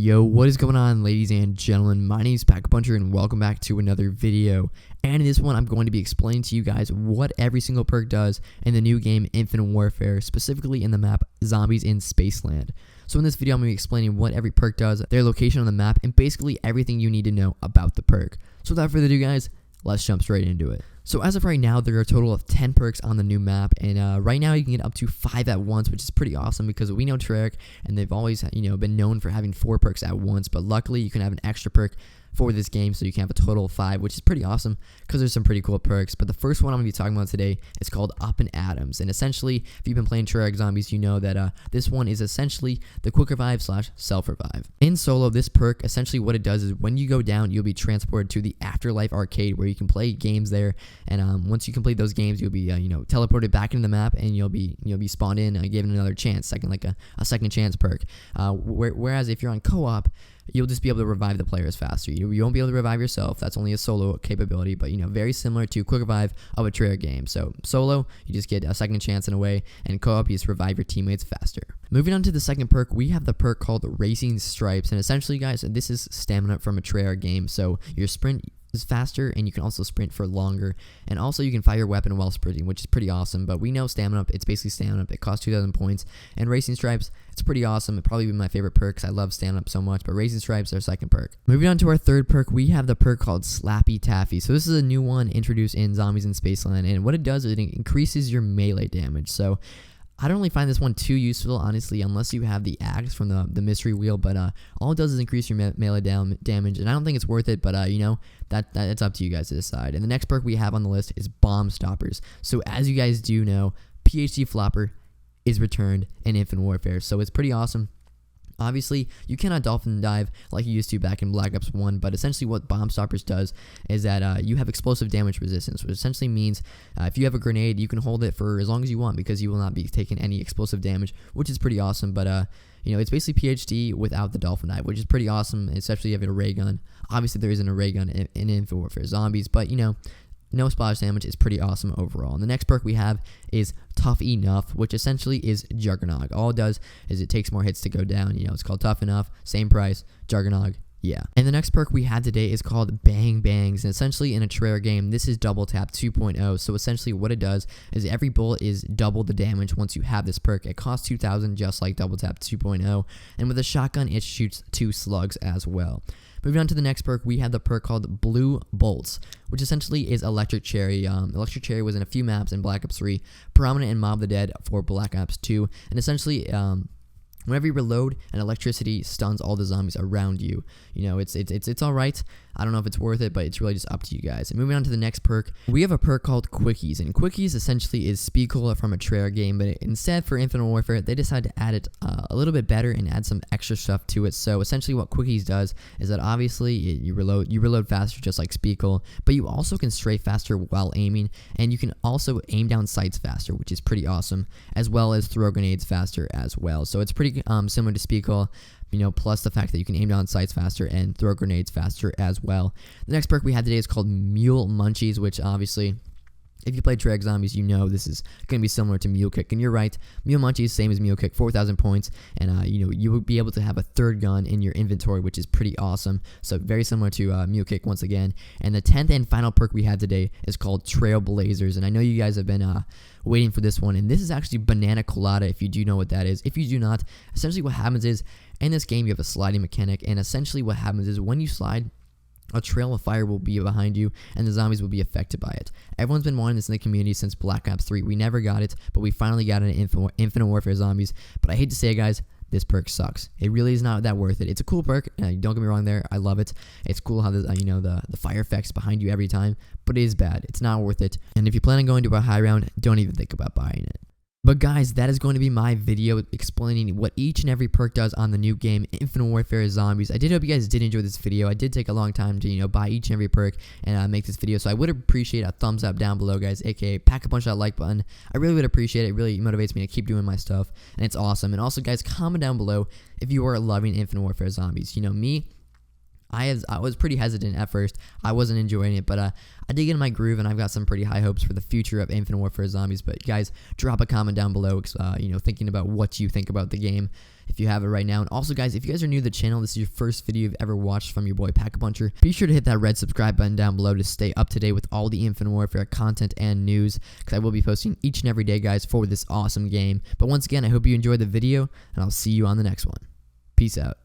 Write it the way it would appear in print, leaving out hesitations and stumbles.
Yo, what is going on, ladies and gentlemen? My name is Puncher and welcome back to another video. And in this one, I'm going to be explaining to you guys what every single perk does in the new game Infinite Warfare, specifically in the map Zombies in Spaceland. So in this video, I'm going to be explaining what every perk does, their location on the map, and basically everything you need to know about the perk. So without further ado, guys, let's jump straight into it. So as of right now, there are a total of 10 perks on the new map, and right now you can get up to 5 at once, which is pretty awesome because we know Treyarch, and they've always been known for having 4 perks at once, but luckily you can have an extra perk for this game, so you can have a total of 5, which is pretty awesome because there's some pretty cool perks. But the first one I'm going to be talking about today is called Up and Atoms, and essentially, if you've been playing Treyarch Zombies, you know that this one is essentially the quick revive / self revive. In solo, this perk, essentially what it does is when you go down, you'll be transported to the Afterlife arcade where you can play games there, and once you complete those games, you'll be teleported back into the map, and you'll be spawned in, given another chance, a second chance perk. Whereas if you're on co-op, you'll just be able to revive the players faster. You won't be able to revive yourself. That's only a solo capability, but very similar to quick revive of a Treyarch game. So solo, you just get a second chance in a way, and co-op, you just revive your teammates faster. Moving on to the second perk, we have the perk called Racing Stripes, and essentially, guys, this is stamina from a Treyarch game. So your sprint is faster, and you can also sprint for longer, and also you can fire your weapon while sprinting, which is pretty awesome. But we know stamina up, it's basically stamina up. It costs 2,000 points, and Racing Stripes, it's pretty awesome. It'd probably be my favorite perk because I love stamina up so much, but Racing Stripes are our second perk. Moving on to our third perk, we have the perk called Slappy Taffy. So this is a new one introduced in Zombies in Spaceland, and what it does is it increases your melee damage. So I don't really find this one too useful, honestly, unless you have the axe from the mystery wheel, but all it does is increase your melee damage, and I don't think it's worth it, but that's up to you guys to decide. And the next perk we have on the list is Bomb Stoppers. So as you guys do know, PhD Flopper is returned in Infinite Warfare, so it's pretty awesome. Obviously, you cannot dolphin dive like you used to back in Black Ops 1, but essentially what Bomb Stoppers does is that you have explosive damage resistance, which essentially means if you have a grenade, you can hold it for as long as you want because you will not be taking any explosive damage, which is pretty awesome. But it's basically PhD without the dolphin dive, which is pretty awesome, especially if you have a ray gun. Obviously, there isn't a ray gun in Infinite Warfare Zombies, but no splash damage is pretty awesome overall. And the next perk we have is Tough Enough, which essentially is Juggernog. All it does is it takes more hits to go down. It's called Tough Enough, same price, Juggernog. Yeah. And the next perk we have today is called Bang Bangs, and essentially in a Treyarch game, this is Double Tap 2.0. So essentially what it does is every bullet is double the damage once you have this perk. It costs 2,000 just like Double Tap 2.0, and with a shotgun, it shoots 2 slugs as well. Moving on to the next perk, we have the perk called Blue Bolts, which essentially is Electric Cherry. Electric Cherry was in a few maps in Black Ops 3, prominent in Mob of the Dead for Black Ops 2, and essentially whenever you reload, an electricity stuns all the zombies around you. It's all right. I don't know if it's worth it, but it's really just up to you guys. And moving on to the next perk, we have a perk called Quickies, and Quickies essentially is Speed Cola from a Treyarch game, but instead for Infinite Warfare, they decided to add it a little bit better and add some extra stuff to it. So essentially what Quickies does is that obviously you reload faster just like Speed Cola, but you also can strafe faster while aiming, and you can also aim down sights faster, which is pretty awesome, as well as throw grenades faster as well. So it's pretty similar to Speed Cola, plus the fact that you can aim down sights faster and throw grenades faster as well. The next perk we have today is called Mule Munchies, which obviously, if you play Treyarch Zombies, this is going to be similar to Mule Kick. And you're right, Mule Munchies, same as Mule Kick, 4,000 points, and you will be able to have a third gun in your inventory, which is pretty awesome. So very similar to Mule Kick once again. And the 10th and final perk we have today is called Trailblazers, and I know you guys have been waiting for this one, and this is actually Banana Colada, if you do know what that is. If you do not, essentially what happens is, in this game, you have a sliding mechanic, and essentially what happens is when you slide, a trail of fire will be behind you, and the zombies will be affected by it. Everyone's been wanting this in the community since Black Ops 3. We never got it, but we finally got it in Infinite Warfare Zombies. But I hate to say it, guys, this perk sucks. It really is not that worth it. It's a cool perk. Don't get me wrong there. I love it. It's cool how the fire effects behind you every time, but it is bad. It's not worth it. And if you plan on going to a high round, don't even think about buying it. But guys, that is going to be my video explaining what each and every perk does on the new game, Infinite Warfare Zombies. I did hope you guys did enjoy this video. I did take a long time to, buy each and every perk and make this video. So I would appreciate a thumbs up down below, guys, aka pack a punch that like button. I really would appreciate it. It really motivates me to keep doing my stuff, and it's awesome. And also, guys, comment down below if you are loving Infinite Warfare Zombies. Me, I was pretty hesitant at first. I wasn't enjoying it, but I did get in my groove, and I've got some pretty high hopes for the future of Infinite Warfare Zombies. But guys, drop a comment down below, thinking about what you think about the game, if you have it right now. And also, guys, if you guys are new to the channel, this is your first video you've ever watched from your boy Pack-a-Puncher, be sure to hit that red subscribe button down below to stay up to date with all the Infinite Warfare content and news, because I will be posting each and every day, guys, for this awesome game. But once again, I hope you enjoyed the video, and I'll see you on the next one. Peace out.